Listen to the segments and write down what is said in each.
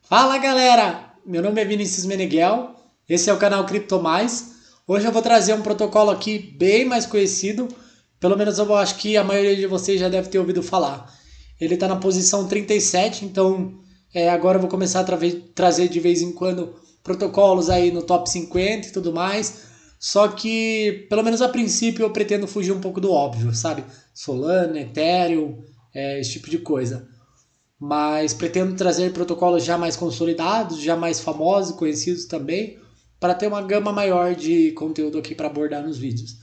Fala galera, meu nome é Vinícius Meneghel, esse é o canal Cripto Mais. Hoje eu vou trazer um protocolo aqui bem mais conhecido, pelo menos eu acho que a maioria de vocês já deve ter ouvido falar. Ele está na posição 37, então agora eu vou começar a trazer de vez em quando protocolos aí no top 50 e tudo mais. Só que, pelo menos a princípio, eu pretendo fugir um pouco do óbvio, sabe? Solana, Ethereum, esse tipo de coisa, mas pretendo trazer protocolos já mais consolidados, já mais famosos, conhecidos também, para ter uma gama maior de conteúdo aqui para abordar nos vídeos.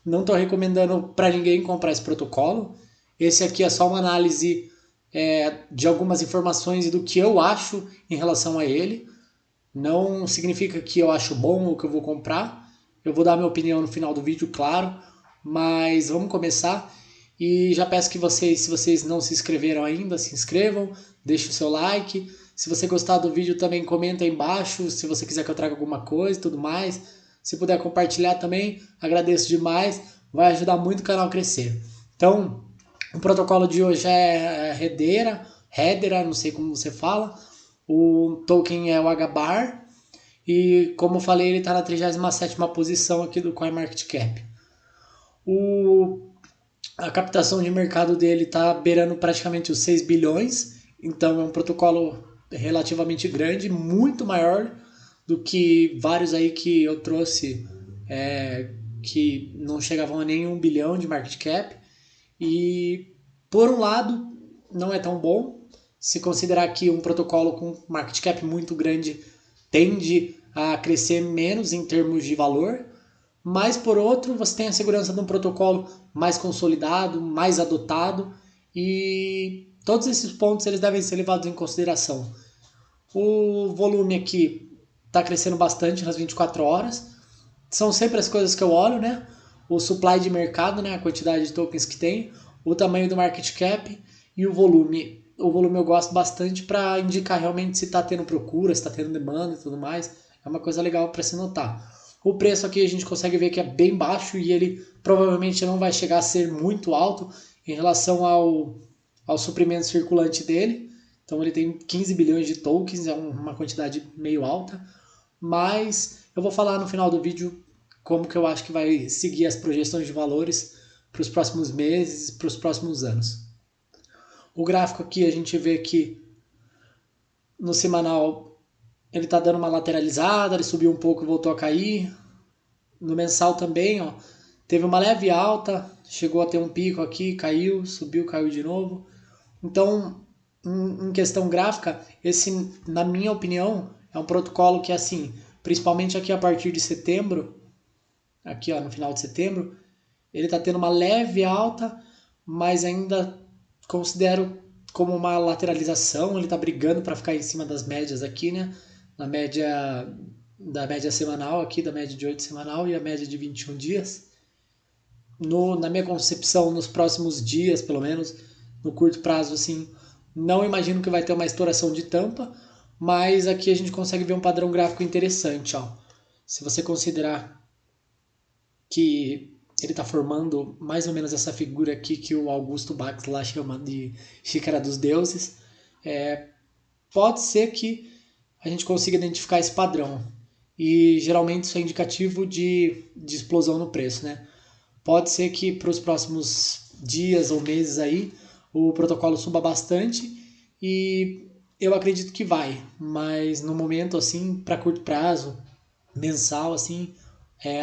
Não estou recomendando para ninguém comprar esse protocolo. Esse aqui é só uma análise de algumas informações e do que eu acho em relação a ele. Não significa que eu acho bom ou que eu vou comprar. Eu vou dar minha opinião no final do vídeo, claro. Mas vamos começar. E já peço que vocês, se vocês não se inscreveram ainda, se inscrevam, deixem o seu like. Se você gostar do vídeo, também comenta aí embaixo. Se você quiser que eu traga alguma coisa e tudo mais. Se puder compartilhar também, agradeço demais. Vai ajudar muito o canal a crescer. Então, o protocolo de hoje é Hedera, não sei como você fala. O token é o HBAR. E como eu falei, ele está na 37ª posição aqui do CoinMarketCap. A captação de mercado dele está beirando praticamente os 6 bilhões. Então é um protocolo relativamente grande, muito maior do que vários aí que eu trouxe, que não chegavam a nem 1 bilhão de market cap. E por um lado não é tão bom, se considerar que um protocolo com market cap muito grande tende a crescer menos em termos de valor, mas por outro você tem a segurança de um protocolo mais consolidado, mais adotado, e todos esses pontos eles devem ser levados em consideração. O volume aqui está crescendo bastante nas 24 horas, são sempre as coisas que eu olho, né? O supply de mercado, né? A quantidade de tokens que tem, o tamanho do market cap e o volume. O volume eu gosto bastante para indicar realmente se está tendo procura, se está tendo demanda e tudo mais. É uma coisa legal para se notar. O preço aqui a gente consegue ver que é bem baixo e ele provavelmente não vai chegar a ser muito alto em relação ao suprimento circulante dele. Então ele tem 15 bilhões de tokens, é uma quantidade meio alta. Mas eu vou falar no final do vídeo como que eu acho que vai seguir as projeções de valores para os próximos meses, para os próximos anos. O gráfico aqui a gente vê que no semanal ele está dando uma lateralizada, ele subiu um pouco e voltou a cair. No mensal também, ó, teve uma leve alta, chegou a ter um pico aqui, caiu, subiu, caiu de novo. Então, em questão gráfica, esse, na minha opinião, é um protocolo que, assim, principalmente aqui a partir de setembro, aqui ó, no final de setembro, ele está tendo uma leve alta, mas ainda considero como uma lateralização. Ele está brigando para ficar em cima das médias aqui, né? Na média da média semanal aqui, da média de 8 semanal e a média de 21 dias. Na minha concepção, nos próximos dias, pelo menos, no curto prazo, assim, não imagino que vai ter uma estouração de tampa, mas aqui a gente consegue ver um padrão gráfico interessante, ó. Se você considerar que ele está formando mais ou menos essa figura aqui que o Augusto Bax lá chama de xícara dos deuses, pode ser que a gente consiga identificar esse padrão. E geralmente isso é indicativo de explosão no preço, né? Pode ser que para os próximos dias ou meses aí o protocolo suba bastante e eu acredito que vai, mas no momento assim, para curto prazo, mensal assim,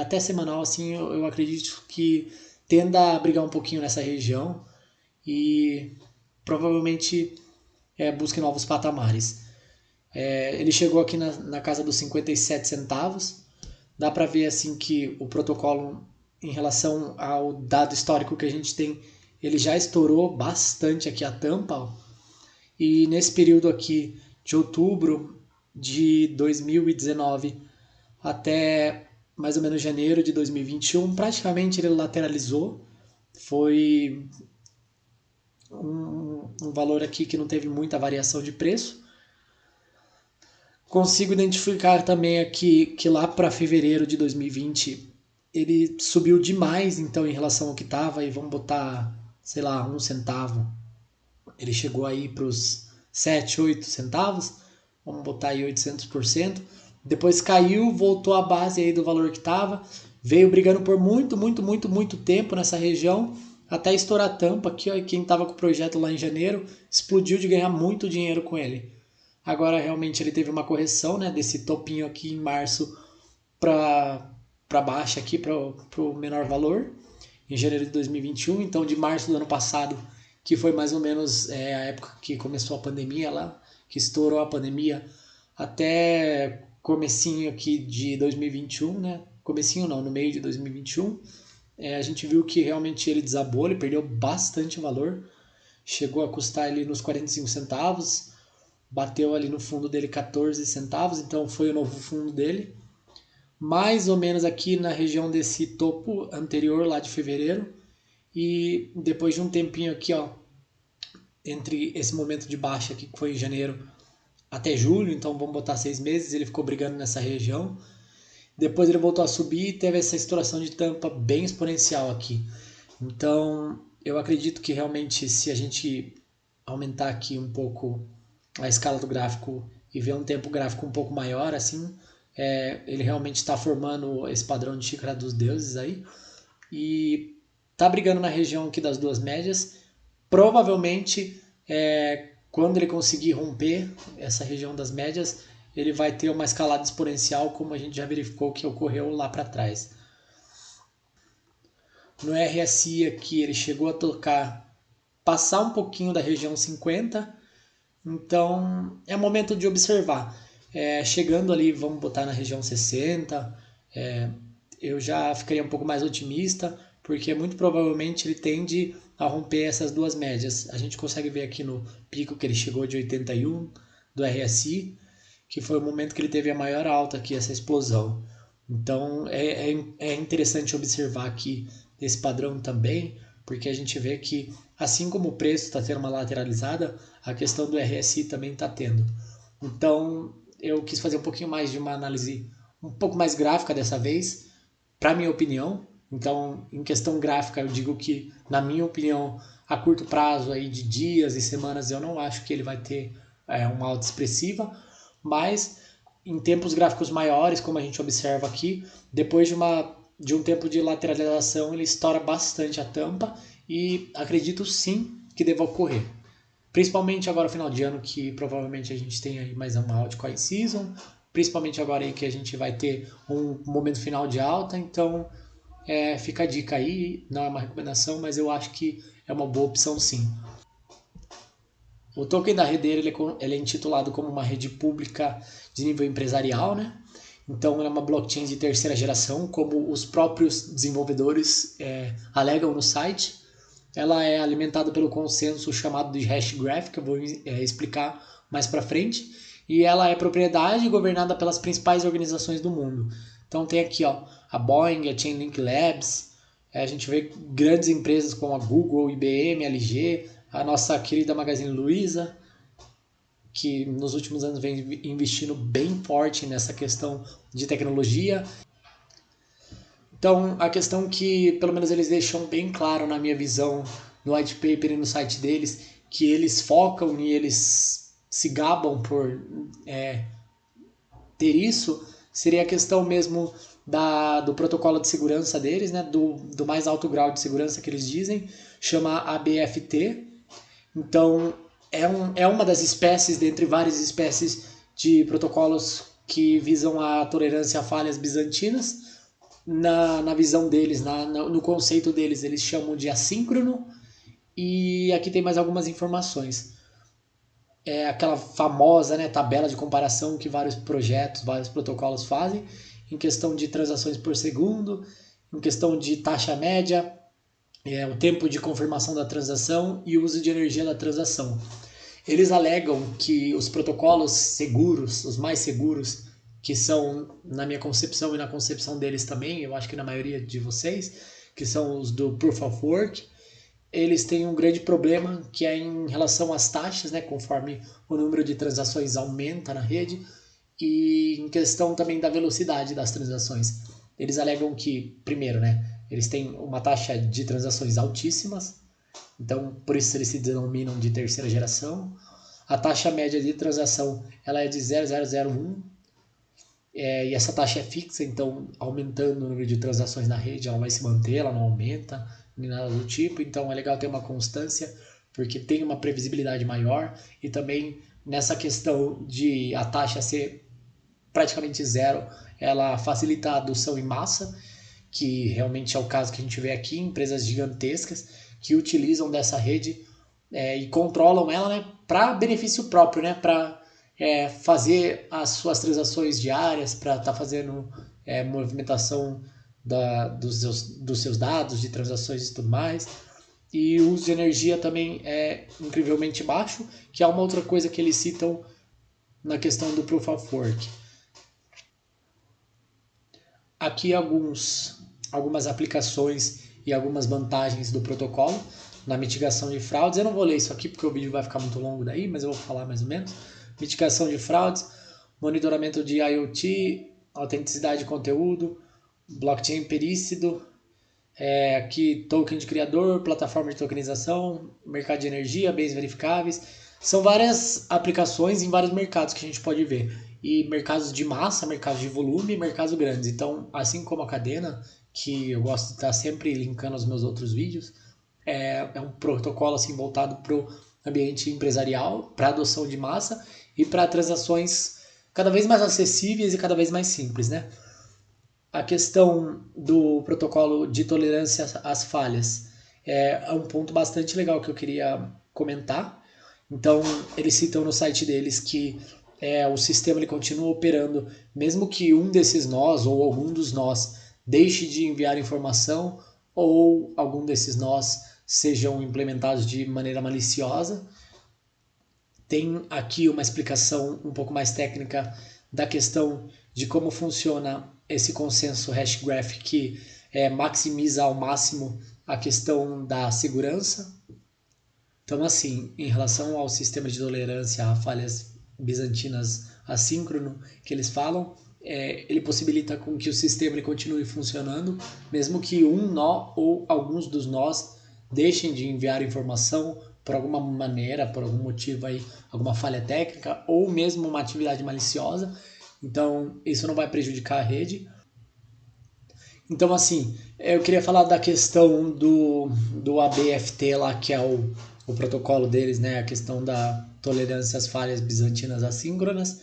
até semanal assim, eu acredito que tenda a brigar um pouquinho nessa região e provavelmente busque novos patamares. Ele chegou aqui na casa dos 57 centavos. Dá para ver assim que o protocolo, em relação ao dado histórico que a gente tem, ele já estourou bastante aqui a tampa. Ó. E nesse período aqui de outubro de 2019 até mais ou menos janeiro de 2021, praticamente ele lateralizou. Foi um valor aqui que não teve muita variação de preço. Consigo identificar também aqui que lá para fevereiro de 2020 ele subiu demais, então, em relação ao que estava, e vamos botar, sei lá, 1 centavo. Ele chegou aí para os 7, 8 centavos. vamos botar aí 800%. Depois caiu, voltou à base aí do valor que estava, veio brigando por muito tempo nessa região, até estourar a tampa aqui, ó, e quem estava com o projeto lá em janeiro explodiu de ganhar muito dinheiro com ele. Agora realmente ele teve uma correção, né, desse topinho aqui em março para baixa aqui, para o menor valor, em janeiro de 2021. Então de março do ano passado, que foi mais ou menos a época que começou a pandemia lá, que estourou a pandemia, até comecinho aqui de 2021, né? Comecinho não, no meio de 2021, a gente viu que realmente ele desabou, ele perdeu bastante valor, chegou a custar ali nos 45 centavos, bateu ali no fundo dele 14 centavos, então foi o novo fundo dele, mais ou menos aqui na região desse topo anterior lá de fevereiro, e depois de um tempinho aqui, ó, entre esse momento de baixa aqui que foi em janeiro até julho, então vamos botar 6 meses, ele ficou brigando nessa região. Depois ele voltou a subir e teve essa estouração de tampa bem exponencial aqui. Então eu acredito que realmente se a gente aumentar aqui um pouco a escala do gráfico e ver um tempo gráfico um pouco maior, assim, ele realmente está formando esse padrão de xícara dos deuses aí e tá brigando na região aqui das duas médias. Provavelmente quando ele conseguir romper essa região das médias, ele vai ter uma escalada exponencial, como a gente já verificou que ocorreu lá para trás. No RSI aqui ele chegou a tocar, passar um pouquinho da região 50, então é momento de observar. Chegando ali, vamos botar na região 60, eu já ficaria um pouco mais otimista, porque muito provavelmente ele tende a romper essas duas médias. A gente consegue ver aqui no pico que ele chegou de 81 do RSI, que foi o momento que ele teve a maior alta aqui, essa explosão. Então é interessante observar aqui esse padrão também, porque a gente vê que assim como o preço está tendo uma lateralizada, a questão do RSI também está tendo. Então eu quis fazer um pouquinho mais de uma análise um pouco mais gráfica dessa vez, para minha opinião. Então, em questão gráfica, eu digo que, na minha opinião, a curto prazo aí de dias e semanas, eu não acho que ele vai ter uma alta expressiva, mas em tempos gráficos maiores, como a gente observa aqui, depois de um tempo de lateralização, ele estoura bastante a tampa e acredito sim que deva ocorrer. Principalmente agora no final de ano, que provavelmente a gente tem aí mais uma altcoin season, principalmente agora aí que a gente vai ter um momento final de alta, então fica a dica aí, não é uma recomendação, mas eu acho que é uma boa opção sim. O token da rede dele ele é intitulado como uma rede pública de nível empresarial, né? Então ela é uma blockchain de terceira geração, como os próprios desenvolvedores alegam no site. Ela é alimentada pelo consenso chamado de Hashgraph, que eu vou explicar mais para frente, e ela é propriedade e governada pelas principais organizações do mundo. Então tem aqui ó, a Boeing, a Chainlink Labs, a gente vê grandes empresas como a Google, IBM, LG, a nossa querida Magazine Luiza, que nos últimos anos vem investindo bem forte nessa questão de tecnologia. Então, a questão que, pelo menos eles deixam bem claro na minha visão, no white paper e no site deles, que eles focam e eles se gabam por ter isso, seria a questão mesmo do protocolo de segurança deles, né, do mais alto grau de segurança que eles dizem, chama ABFT. Então, é uma das espécies, dentre várias espécies de protocolos que visam a tolerância a falhas bizantinas. Na visão deles, no conceito deles, eles chamam de assíncrono. E aqui tem mais algumas informações. É aquela famosa, né, tabela de comparação que vários projetos, vários protocolos fazem, em questão de transações por segundo, em questão de taxa média, o tempo de confirmação da transação e o uso de energia da transação. Eles alegam que os protocolos seguros, os mais seguros, que são, na minha concepção e na concepção deles também, eu acho que na maioria de vocês, que são os do Proof of Work, eles têm um grande problema que é em relação às taxas, né, conforme o número de transações aumenta na rede, e em questão também da velocidade das transações. Eles alegam que, primeiro, né, eles têm uma taxa de transações altíssimas, então por isso eles se denominam de terceira geração. A taxa média de transação ela é de 0,001, e essa taxa é fixa, então aumentando o número de transações na rede, ela vai se manter, ela não aumenta, nem nada do tipo. Então é legal ter uma constância, porque tem uma previsibilidade maior, e também nessa questão de a taxa ser praticamente zero, ela facilita a adoção em massa, que realmente é o caso que a gente vê aqui, empresas gigantescas que utilizam dessa rede e controlam ela, né, para benefício próprio, né, para fazer as suas transações diárias, para estar fazendo movimentação dos seus dados de transações e tudo mais. E o uso de energia também é incrivelmente baixo, que é uma outra coisa que eles citam na questão do Proof of Work. Aqui algumas aplicações e algumas vantagens do protocolo na mitigação de fraudes. Eu não vou ler isso aqui porque o vídeo vai ficar muito longo daí, mas eu vou falar mais ou menos. Mitigação de fraudes, monitoramento de IoT, autenticidade de conteúdo, blockchain perícido, aqui token de criador, plataforma de tokenização, mercado de energia, bens verificáveis. São várias aplicações em vários mercados que a gente pode ver. E mercados de massa, mercados de volume e mercados grandes. Então, assim como a cadena, que eu gosto de estar sempre linkando aos meus outros vídeos, é um protocolo assim, voltado para o ambiente empresarial, para adoção de massa e para transações cada vez mais acessíveis e cada vez mais simples, né? A questão do protocolo de tolerância às falhas é um ponto bastante legal que eu queria comentar. Então, eles citam no site deles que o sistema ele continua operando, mesmo que um desses nós ou algum dos nós deixe de enviar informação ou algum desses nós sejam implementados de maneira maliciosa. Tem aqui uma explicação um pouco mais técnica da questão de como funciona esse consenso hashgraph que maximiza ao máximo a questão da segurança. Então, assim, em relação ao sistema de tolerância a falhas bizantinas assíncrono que eles falam, ele possibilita com que o sistema ele continue funcionando, mesmo que um nó ou alguns dos nós deixem de enviar informação por alguma maneira, por algum motivo aí, alguma falha técnica ou mesmo uma atividade maliciosa. Então, isso não vai prejudicar a rede. Então, assim, eu queria falar da questão do ABFT lá, que é o protocolo deles, né? A questão da tolerância às falhas bizantinas assíncronas.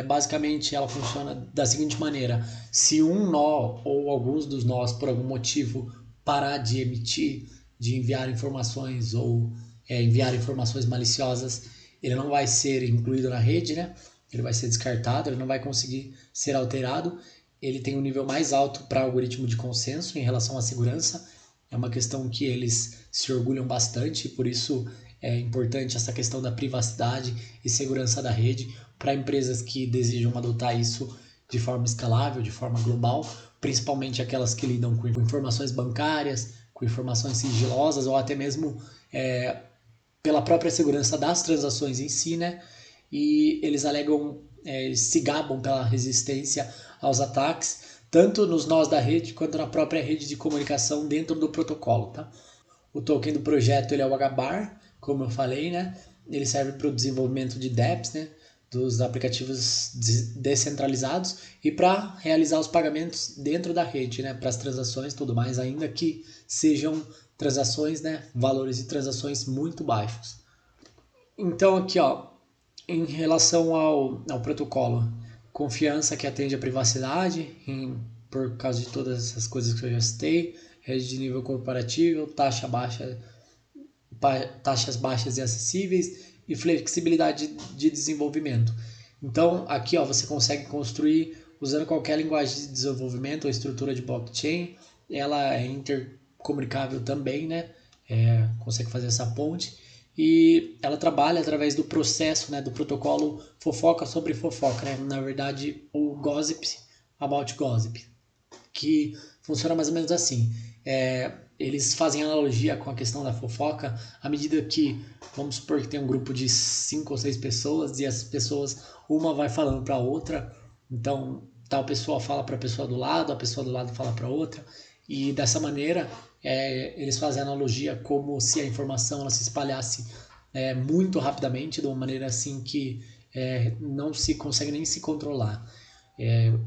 Basicamente, ela funciona da seguinte maneira: se um nó ou alguns dos nós, por algum motivo, parar de emitir, de enviar informações ou enviar informações maliciosas, ele não vai ser incluído na rede, né? Ele vai ser descartado, ele não vai conseguir ser alterado. Ele tem um nível mais alto para algoritmo de consenso em relação à segurança. É uma questão que eles se orgulham bastante, por isso é importante essa questão da privacidade e segurança da rede para empresas que desejam adotar isso de forma escalável, de forma global, principalmente aquelas que lidam com informações bancárias, com informações sigilosas ou até mesmo pela própria segurança das transações em si, né? E eles alegam, se gabam pela resistência aos ataques, tanto nos nós da rede quanto na própria rede de comunicação dentro do protocolo, tá? O token do projeto ele é o HBAR, como eu falei, né? Ele serve para o desenvolvimento de dApps, né? Dos aplicativos descentralizados e para realizar os pagamentos dentro da rede, né? Para as transações e tudo mais, ainda que sejam transações, né? Valores de transações muito baixos. Então aqui, ó, em relação ao protocolo, confiança que atende à privacidade, por causa de todas essas coisas que eu já citei, rede de nível corporativo, taxas baixas e acessíveis e flexibilidade de desenvolvimento. Então, aqui ó, você consegue construir usando qualquer linguagem de desenvolvimento ou estrutura de blockchain. Ela é intercomunicável também, né? Consegue fazer essa ponte. E ela trabalha através do processo, né, do protocolo fofoca sobre fofoca, né? Na verdade, o Gossip about Gossip, que funciona mais ou menos assim. Eles fazem analogia com a questão da fofoca à medida que, vamos supor que tem um grupo de 5 ou 6 pessoas e as pessoas, uma vai falando para a outra, então tal pessoa fala para a pessoa do lado, a pessoa do lado fala para outra, e dessa maneira eles fazem analogia como se a informação ela se espalhasse muito rapidamente, de uma maneira assim que não se consegue nem se controlar.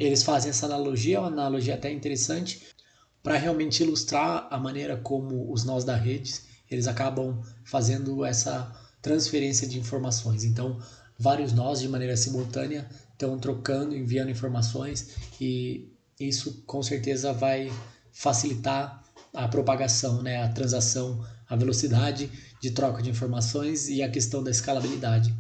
Eles fazem essa analogia, uma analogia até interessante, para realmente ilustrar a maneira como os nós da rede eles acabam fazendo essa transferência de informações. Então, vários nós de maneira simultânea estão trocando, enviando informações e isso com certeza vai facilitar a propagação, né, a transação, a velocidade de troca de informações e a questão da escalabilidade.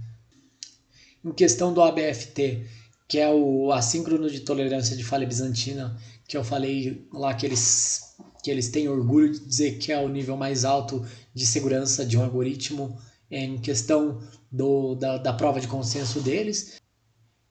Em questão do ABFT, que é o assíncrono de tolerância de falha bizantina, que eu falei lá que eles têm orgulho de dizer que é o nível mais alto de segurança de um algoritmo em questão da prova de consenso deles.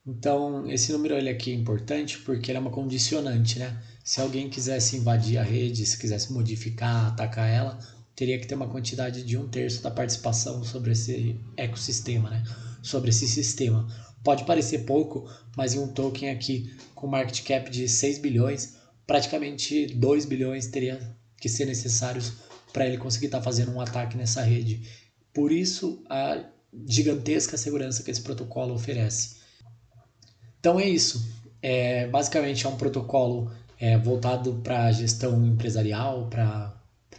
Então, esse número ele aqui é importante porque ele é uma condicionante, né? Se alguém quisesse invadir a rede, se quisesse modificar, atacar ela, teria que ter uma quantidade de 1/3 da participação sobre esse ecossistema, né? Sobre esse sistema. Pode parecer pouco, mas em um token aqui com market cap de 6 bilhões, praticamente 2 bilhões teria que ser necessários para ele conseguir estar fazendo um ataque nessa rede. Por isso, a gigantesca segurança que esse protocolo oferece. Então é isso. Basicamente é um protocolo voltado para gestão empresarial, para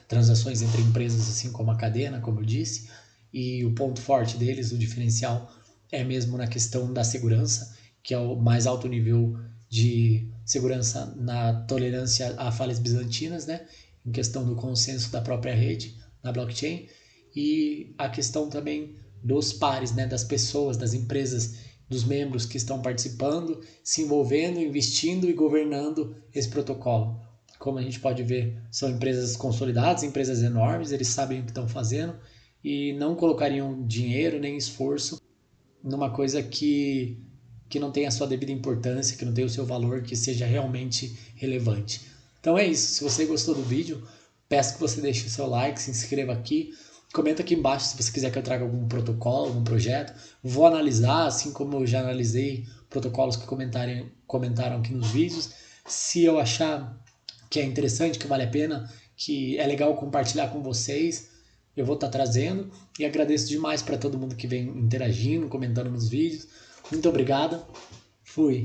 transações entre empresas, assim como a cadena, como eu disse. E o ponto forte deles, o diferencial, é mesmo na questão da segurança, que é o mais alto nível de segurança na tolerância a falhas bizantinas, né? Em questão do consenso da própria rede, na blockchain. E a questão também dos pares, né? Das pessoas, das empresas, dos membros que estão participando, se envolvendo, investindo e governando esse protocolo. Como a gente pode ver, são empresas consolidadas, empresas enormes, eles sabem o que estão fazendo e não colocariam dinheiro nem esforço numa coisa que não tem a sua devida importância, que não tem o seu valor, que seja realmente relevante. Então é isso. Se você gostou do vídeo, peço que você deixe o seu like, se inscreva aqui, comenta aqui embaixo se você quiser que eu traga algum protocolo, algum projeto. Vou analisar, assim como eu já analisei protocolos que comentaram aqui nos vídeos. Se eu achar que é interessante, que vale a pena, que é legal compartilhar com vocês, eu vou estar trazendo. E agradeço demais para todo mundo que vem interagindo, comentando nos vídeos. Muito obrigado. Fui.